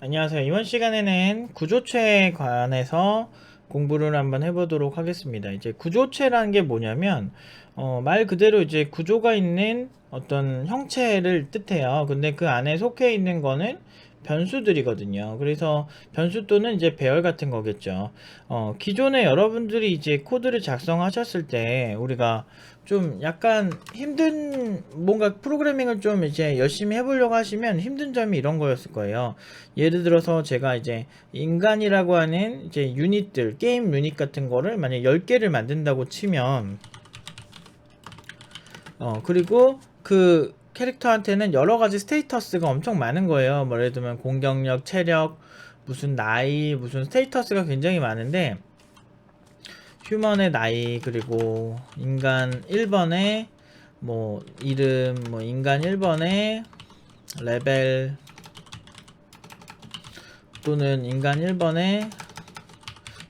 안녕하세요. 이번 시간에는 구조체에 관해서 공부를 한번 해보도록 하겠습니다. 이제 구조체라는 게 뭐냐면, 말 그대로 이제 구조가 있는 어떤 형체를 뜻해요. 근데 그 안에 속해 있는 거는 변수들이거든요. 그래서 변수 또는 이제 배열 같은 거겠죠. 기존에 여러분들이 이제 코드를 작성하셨을 때 우리가 좀 약간 힘든 뭔가 프로그래밍을 좀 이제 열심히 해보려고 하시면 힘든 점이 이런 거였을 거예요. 예를 들어서 제가 이제 인간이라고 하는 이제 유닛들, 게임 유닛 같은 거를 만약 10개를 만든다고 치면, 그리고 그 캐릭터한테는 여러 가지 스테이터스가 엄청 많은 거예요. 뭐 예를 들면 공격력, 체력, 무슨 나이, 무슨 스테이터스가 굉장히 많은데, 휴먼의 나이, 그리고 인간 1번의 뭐 이름, 뭐 인간 1번의 레벨, 또는 인간 1번의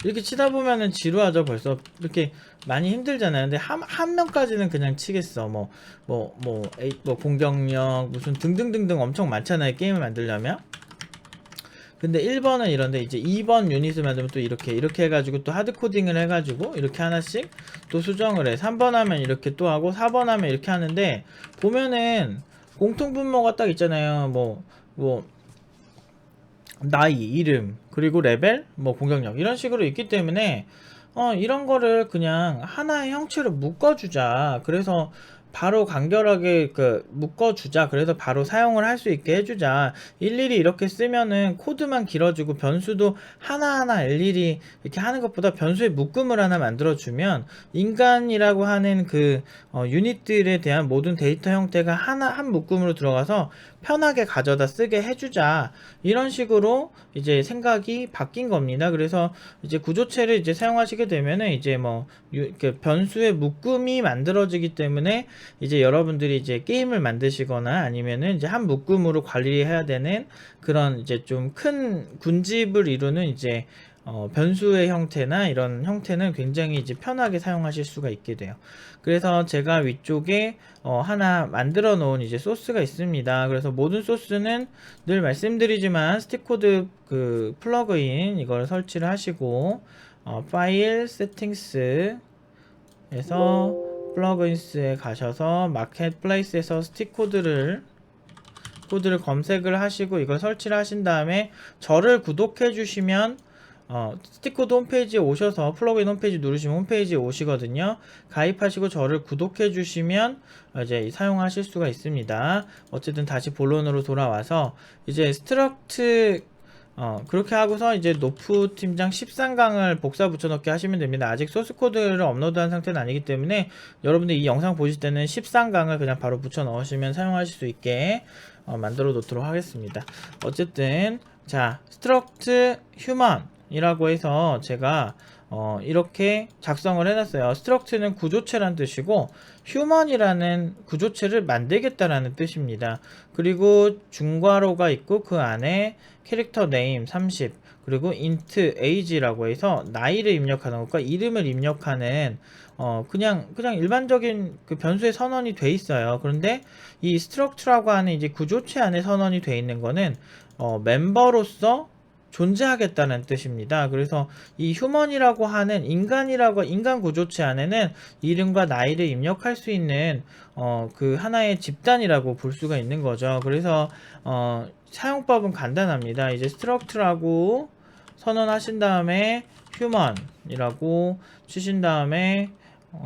이렇게 치다 보면은 지루하죠. 벌써 이렇게 많이 힘들잖아요. 근데 한 명까지는 그냥 치겠어. 뭐 공격력 무슨 등등등등 엄청 많잖아요. 게임을 만들려면. 근데 1번은 이런데 이제 2번 유닛을 만들면 또 이렇게 해가지고 또 하드 코딩을 해가지고 이렇게 하나씩 또 수정을 해. 3번 하면 이렇게 또 하고 4번 하면 이렇게 하는데, 보면은 공통 분모가 딱 있잖아요. 뭐 나이, 이름, 그리고 레벨, 뭐 공격력 이런 식으로 있기 때문에 이런 거를 그냥 하나의 형체로 묶어주자. 그래서 바로 간결하게 묶어주자. 그래서 바로 사용을 할 수 있게 해주자. 일일이 이렇게 쓰면은 코드만 길어지고 변수도 하나하나 일일이 이렇게 하는 것보다 변수의 묶음을 하나 만들어주면 인간이라고 하는 그 유닛들에 대한 모든 데이터 형태가 한 묶음으로 들어가서 편하게 가져다 쓰게 해주자. 이런 식으로 이제 생각이 바뀐 겁니다. 그래서 이제 구조체를 이제 사용하시게 되면은 이제 변수의 묶음이 만들어지기 때문에 이제 여러분들이 이제 게임을 만드시거나 아니면은 이제 한 묶음으로 관리해야 되는 그런 이제 좀 큰 군집을 이루는 이제 변수의 형태나 이런 형태는 굉장히 이제 편하게 사용하실 수가 있게 돼요. 그래서 제가 위쪽에 하나 만들어 놓은 이제 소스가 있습니다. 그래서 모든 소스는 늘 말씀드리지만 스틱코드 그 플러그인 이걸 설치를 하시고, 파일 세팅스에서 플러그인스에 가셔서 마켓플레이스에서 코드를 검색을 하시고 이걸 설치를 하신 다음에 저를 구독해 주시면 스틱코드 홈페이지에 오셔서 플러그인 홈페이지 누르시면 홈페이지에 오시거든요. 가입하시고 저를 구독해 주시면 이제 사용하실 수가 있습니다. 어쨌든 다시 본론으로 돌아와서 이제 스트럭트 그렇게 하고서 이제 노프 팀장 13강을 복사 붙여넣기 하시면 됩니다. 아직 소스코드를 업로드한 상태는 아니기 때문에 여러분들 이 영상 보실 때는 13강을 그냥 바로 붙여 넣으시면 사용하실 수 있게 만들어 놓도록 하겠습니다. 어쨌든 자, 스트럭트 휴먼 이라고 해서 제가 이렇게 작성을 해놨어요. 스트럭트는 구조체란 뜻이고 휴먼이라는 구조체를 만들겠다라는 뜻입니다. 그리고 중괄호가 있고 그 안에 캐릭터 네임 30, 그리고 int age라고 해서 나이를 입력하는 것과 이름을 입력하는 그냥 일반적인 그 변수의 선언이 돼 있어요. 그런데 이 스트럭트라고 하는 이제 구조체 안에 선언이 돼 있는 거는 멤버로서 존재하겠다는 뜻입니다. 그래서 이 휴먼이라고 하는 인간 구조체 안에는 이름과 나이를 입력할 수 있는 그 하나의 집단이라고 볼 수가 있는 거죠. 그래서 사용법은 간단합니다. 이제 스트럭트라고 선언하신 다음에 휴먼이라고 치신 다음에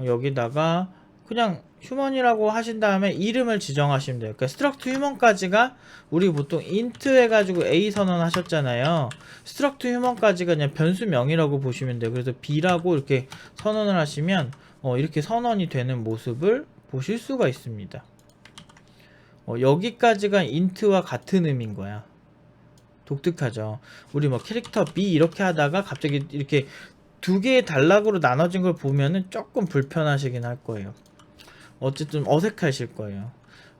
여기다가 그냥 휴먼이라고 하신 다음에 이름을 지정하시면 돼요. 그러니까 스트럭트 휴먼까지가 우리 보통 int 해가지고 a 선언하셨잖아요. 스트럭트 휴먼까지가 그냥 변수명이라고 보시면 돼요. 그래서 b라고 이렇게 선언을 하시면 이렇게 선언이 되는 모습을 보실 수가 있습니다. 여기까지가 int와 같은 의미인 거야. 독특하죠. 우리 뭐 캐릭터 B 이렇게 하다가 갑자기 이렇게 두 개의 단락으로 나눠진 걸 보면은 조금 불편하시긴 할 거예요. 어쨌든 어색하실 거예요.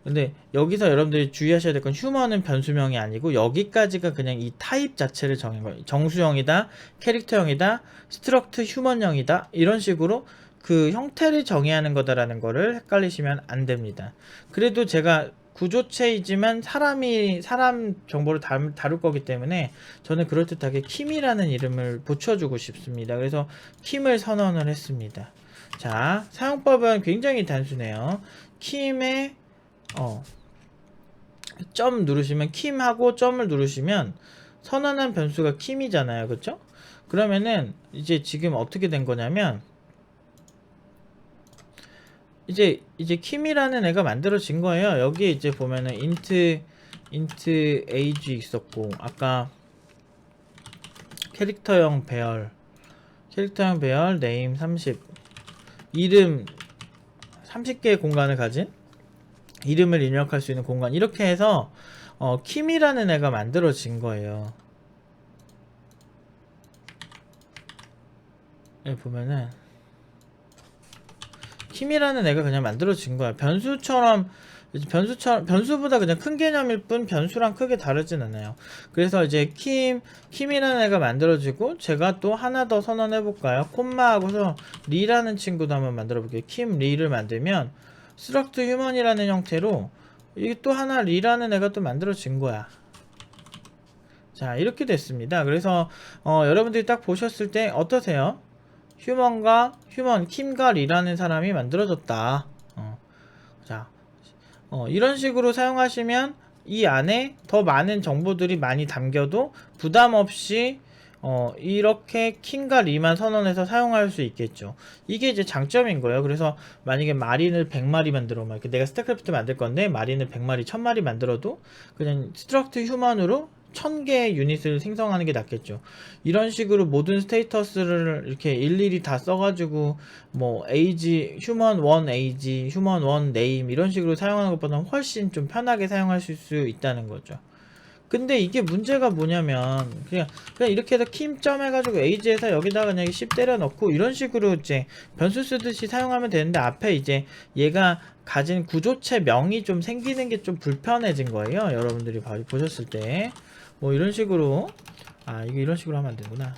근데 여기서 여러분들이 주의하셔야 될 건 휴먼은 변수명이 아니고 여기까지가 그냥 이 타입 자체를 정한 거예요. 정수형이다, 캐릭터형이다, 스트럭트 휴먼형이다, 이런 식으로 그 형태를 정의하는 거다라는 거를 헷갈리시면 안 됩니다. 그래도 제가 구조체이지만 사람 정보를 다룰 거기 때문에 저는 그럴듯하게 킴이라는 이름을 붙여주고 싶습니다. 그래서 킴을 선언을 했습니다. 자, 사용법은 굉장히 단순해요. 킴에 점 누르시면, 킴하고 점을 누르시면 선언한 변수가 킴이잖아요. 그쵸? 그러면은 이제 지금 어떻게 된 거냐면, 이제 킴이라는 애가 만들어진 거예요. 여기에 이제 보면은 int age 있었고, 아까 캐릭터형 배열 name 30, 이름 30개의 공간을 가진, 이름을 입력할 수 있는 공간, 이렇게 해서 킴이라는 애가 만들어진 거예요. 여기 보면은 킴이라는 애가 그냥 만들어진 거야. 변수보다 그냥 큰 개념일 뿐 변수랑 크게 다르진 않아요. 그래서 이제 킴이라는 애가 만들어지고, 제가 또 하나 더 선언해 볼까요? 콤마하고서 리라는 친구도 한번 만들어 볼게요. 킴 리를 만들면 struct human이라는 형태로 이게 또 하나 리라는 애가 또 만들어진 거야. 자, 이렇게 됐습니다. 그래서 여러분들이 딱 보셨을 때 어떠세요? 킴과 리라는 사람이 만들어졌다. 자, 이런 식으로 사용하시면 이 안에 더 많은 정보들이 많이 담겨도 부담 없이 이렇게 킴과 리만 선언해서 사용할 수 있겠죠. 이게 이제 장점인 거예요. 그래서 만약에 마린을 100마리 만들어, 내가 스타크래프트 만들 건데 마린을 100마리 1000마리 만들어도 그냥 스트럭트 휴먼으로 1000개의 유닛을 생성하는 게 낫겠죠. 이런 식으로 모든 스테이터스를 이렇게 일일이 다 써가지고 뭐 age, human 1 age, human 1 name 이런 식으로 사용하는 것보다는 훨씬 좀 편하게 사용할 수 있다는 거죠. 근데 이게 문제가 뭐냐면 그냥 이렇게 해서 킴점 해가지고 age에서 여기다가 그냥 10 때려 넣고 이런 식으로 이제 변수 쓰듯이 사용하면 되는데, 앞에 이제 얘가 가진 구조체 명이 좀 생기는 게 좀 불편해진 거예요. 여러분들이 보셨을 때 뭐 이런 식으로, 이게 이런 식으로 하면 안 되구나.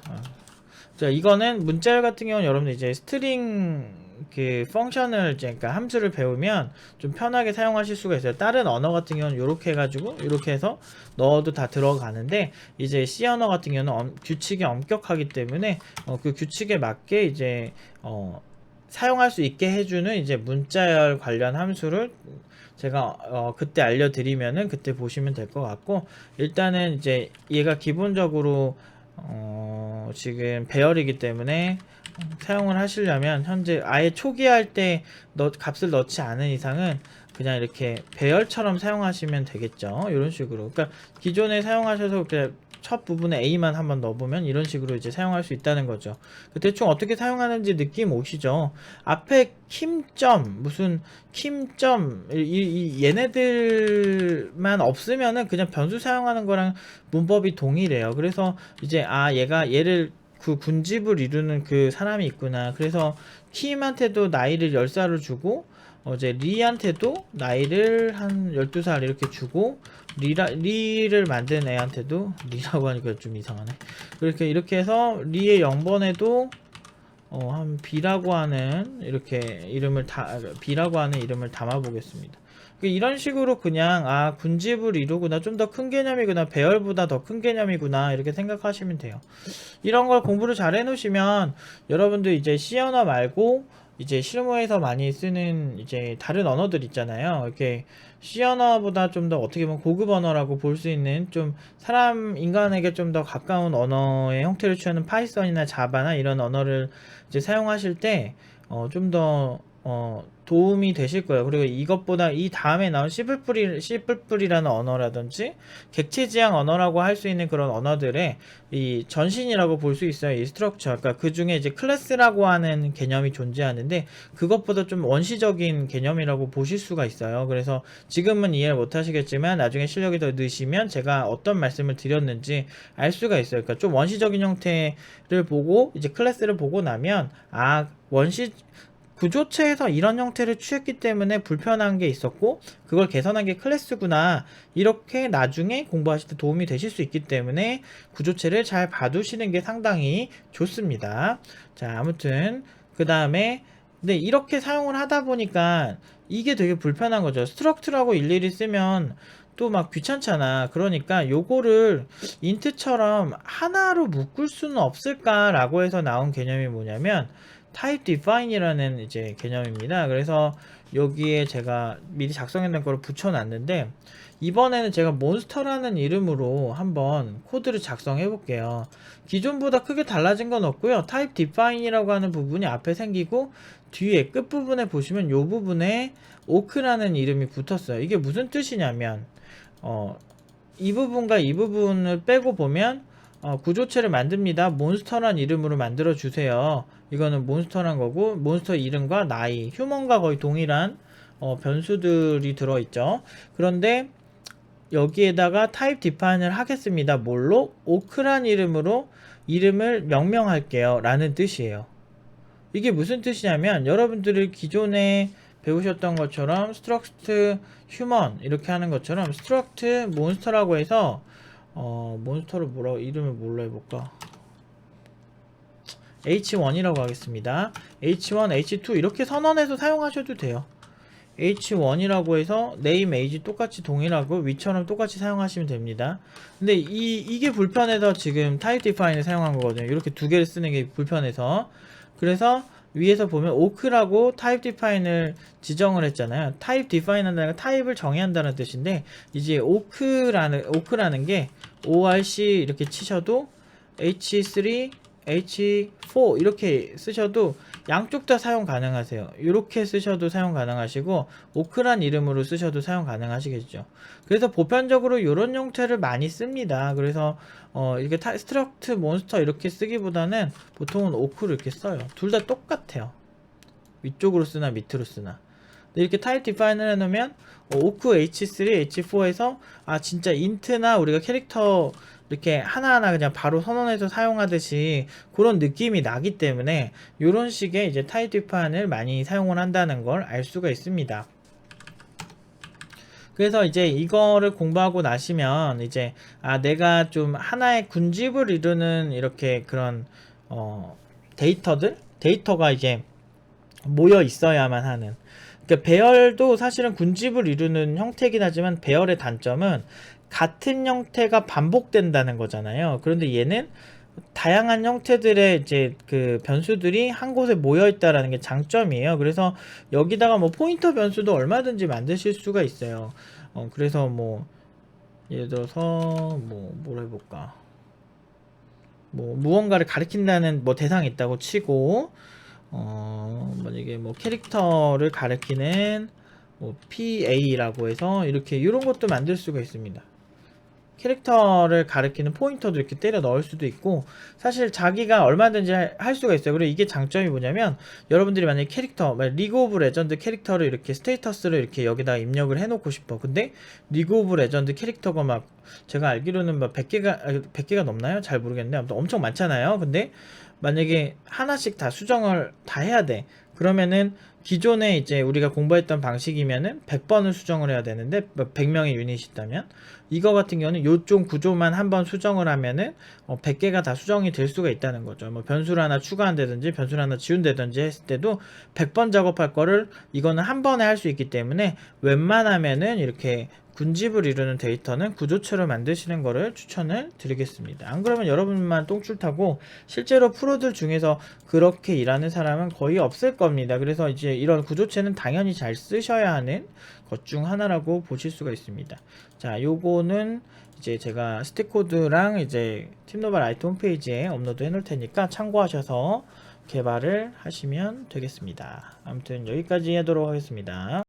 자, 이거는 문자열 같은 경우는 여러분들 이제 스트링 그 펑션을 이제 그러니까 함수를 배우면 좀 편하게 사용하실 수가 있어요. 다른 언어 같은 경우는 이렇게 해가지고 이렇게 해서 넣어도 다 들어가는데, 이제 C 언어 같은 경우는 규칙이 엄격하기 때문에 그 규칙에 맞게 이제 사용할 수 있게 해주는 이제 문자열 관련 함수를 제가 그때 알려드리면은 그때 보시면 될 것 같고, 일단은 이제 얘가 기본적으로 지금 배열이기 때문에 사용을 하시려면 현재 아예 초기 할 때 값을 넣지 않은 이상은 그냥 이렇게 배열처럼 사용하시면 되겠죠. 이런 식으로. 그러니까 기존에 사용하셔서 그냥 첫 부분에 A만 한번 넣어보면 이런 식으로 이제 사용할 수 있다는 거죠. 대충 어떻게 사용하는지 느낌 오시죠? 앞에 킴점, 무슨 킴점, 얘네들만 없으면은 그냥 변수 사용하는 거랑 문법이 동일해요. 그래서 이제 얘가 얘를 그 군집을 이루는 그 사람이 있구나. 그래서 킴한테도 나이를 10살을 주고, 이제 리한테도 나이를 한 12살 이렇게 주고, 리를 만든 애한테도, 리라고 하니까 좀 이상하네. 이렇게 해서 리의 0번에도 한 B라고 하는 B라고 하는 이름을 담아 보겠습니다. 이런 식으로 그냥 군집을 이루구나, 좀 더 큰 개념이구나, 배열보다 더 큰 개념이구나, 이렇게 생각하시면 돼요. 이런 걸 공부를 잘 해놓으시면 여러분들 이제 C 언어 말고 이제 실무에서 많이 쓰는 이제 다른 언어들 있잖아요. 이렇게 C 언어보다 좀 더 어떻게 보면 고급 언어라고 볼 수 있는, 좀 인간에게 좀 더 가까운 언어의 형태를 취하는 파이썬이나 자바나 이런 언어를 이제 사용하실 때 좀 더 도움이 되실 거예요. 그리고 이것보다 이 다음에 나온 C++이라는 언어라든지 객체지향 언어라고 할 수 있는 그런 언어들의 이 전신이라고 볼 수 있어요. 이 스트럭처. 그러니까 그 중에 이제 클래스라고 하는 개념이 존재하는데, 그것보다 좀 원시적인 개념이라고 보실 수가 있어요. 그래서 지금은 이해를 못 하시겠지만 나중에 실력이 더 느시면 제가 어떤 말씀을 드렸는지 알 수가 있어요. 그러니까 좀 원시적인 형태를 보고 이제 클래스를 보고 나면 구조체에서 이런 형태를 취했기 때문에 불편한 게 있었고, 그걸 개선한 게 클래스구나, 이렇게 나중에 공부하실 때 도움이 되실 수 있기 때문에 구조체를 잘 봐두시는 게 상당히 좋습니다. 자, 아무튼 그 다음에 근데 이렇게 사용을 하다 보니까 이게 되게 불편한 거죠. 스트럭트라고 일일이 쓰면 또 막 귀찮잖아. 그러니까 요거를 인트처럼 하나로 묶을 수는 없을까라고 해서 나온 개념이 뭐냐면 type define이라는 이제 개념입니다. 그래서 여기에 제가 미리 작성해 놓은 거를 붙여놨는데 이번에는 제가 몬스터라는 이름으로 한번 코드를 작성해 볼게요. 기존보다 크게 달라진 건 없고요. type define이라고 하는 부분이 앞에 생기고 뒤에 끝부분에 보시면 요 부분에 오크라는 이름이 붙었어요. 이게 무슨 뜻이냐면 이 부분과 이 부분을 빼고 보면 구조체를 만듭니다. 몬스터란 이름으로 만들어 주세요. 이거는 몬스터란 거고 몬스터 이름과 나이, 휴먼과 거의 동일한 변수들이 들어있죠. 그런데 여기에다가 타입 디파인을 하겠습니다. 뭘로? 오크란 이름으로 이름을 명명할게요 라는 뜻이에요. 이게 무슨 뜻이냐면 여러분들이 기존에 배우셨던 것처럼 struct human 이렇게 하는 것처럼 struct monster라고 해서 몬스터를 이름을 뭘로 해볼까? H1이라고 하겠습니다. H1, H2 이렇게 선언해서 사용하셔도 돼요. H1이라고 해서 name, age 똑같이 동일하고 위처럼 똑같이 사용하시면 됩니다. 근데 이게 불편해서 지금 type define을 사용한 거거든요. 이렇게 두 개를 쓰는 게 불편해서. 그래서 위에서 보면 o크라고 type define을 지정을 했잖아요. type define 한다는 건 타입을 정의한다는 뜻인데 이제 o크라는 게 orc 이렇게 치셔도 h3 H4 이렇게 쓰셔도 양쪽 다 사용 가능하세요. 이렇게 쓰셔도 사용 가능하시고 오크란 이름으로 쓰셔도 사용 가능하시겠죠. 그래서 보편적으로 이런 형태를 많이 씁니다. 그래서 이렇게 스트럭트 몬스터 이렇게 쓰기보다는 보통은 오크를 이렇게 써요. 둘 다 똑같아요. 위쪽으로 쓰나 밑으로 쓰나. 이렇게 타입 디파인을 해놓으면 오크 H3, H4에서 진짜 인트나 우리가 캐릭터 이렇게 하나하나 그냥 바로 선언해서 사용하듯이 그런 느낌이 나기 때문에 이런 식의 이제 타입 디파인을 많이 사용을 한다는 걸 알 수가 있습니다. 그래서 이제 이거를 공부하고 나시면 이제 내가 좀 하나의 군집을 이루는 이렇게 그런 데이터가 이제 모여 있어야만 하는, 그러니까 배열도 사실은 군집을 이루는 형태이긴 하지만 배열의 단점은 같은 형태가 반복된다는 거잖아요. 그런데 얘는 다양한 형태들의 이제 그 변수들이 한 곳에 모여 있다라는 게 장점이에요. 그래서 여기다가 뭐 포인터 변수도 얼마든지 만드실 수가 있어요. 그래서 뭐 예를 들어서 뭘 해볼까? 무언가를 가리킨다는 대상이 있다고 치고 만약에 캐릭터를 가리키는 PA라고 해서 이렇게 이런 것도 만들 수가 있습니다. 캐릭터를 가리키는 포인터도 이렇게 때려 넣을 수도 있고 사실 자기가 얼마든지 할 수가 있어요. 그리고 이게 장점이 뭐냐면 여러분들이 만약에 리그 오브 레전드 캐릭터를 이렇게 스테이터스를 이렇게 여기다 입력을 해놓고 싶어. 근데 리그 오브 레전드 캐릭터가 막 제가 알기로는 100개가 넘나요? 잘 모르겠는데 아무튼 엄청 많잖아요. 근데 만약에 하나씩 다 수정을 다 해야 돼. 그러면은 기존에 이제 우리가 공부했던 방식이면은 100번을 수정을 해야 되는데 100명의 유닛이 있다면 이거 같은 경우는 요쪽 구조만 한번 수정을 하면은 100개가 다 수정이 될 수가 있다는 거죠. 변수를 하나 추가한다든지 변수를 하나 지운다든지 했을 때도 100번 작업할 거를 이거는 한 번에 할 수 있기 때문에 웬만하면은 이렇게 군집을 이루는 데이터는 구조체로 만드시는 거를 추천을 드리겠습니다. 안 그러면 여러분만 똥줄 타고 실제로 프로들 중에서 그렇게 일하는 사람은 거의 없을 겁니다. 그래서 이제 이런 구조체는 당연히 잘 쓰셔야 하는 것 중 하나라고 보실 수가 있습니다. 자, 요거는 이제 제가 스틱코드랑 이제 팀노바 라이트 홈페이지에 업로드 해 놓을 테니까 참고하셔서 개발을 하시면 되겠습니다. 아무튼 여기까지 하도록 하겠습니다.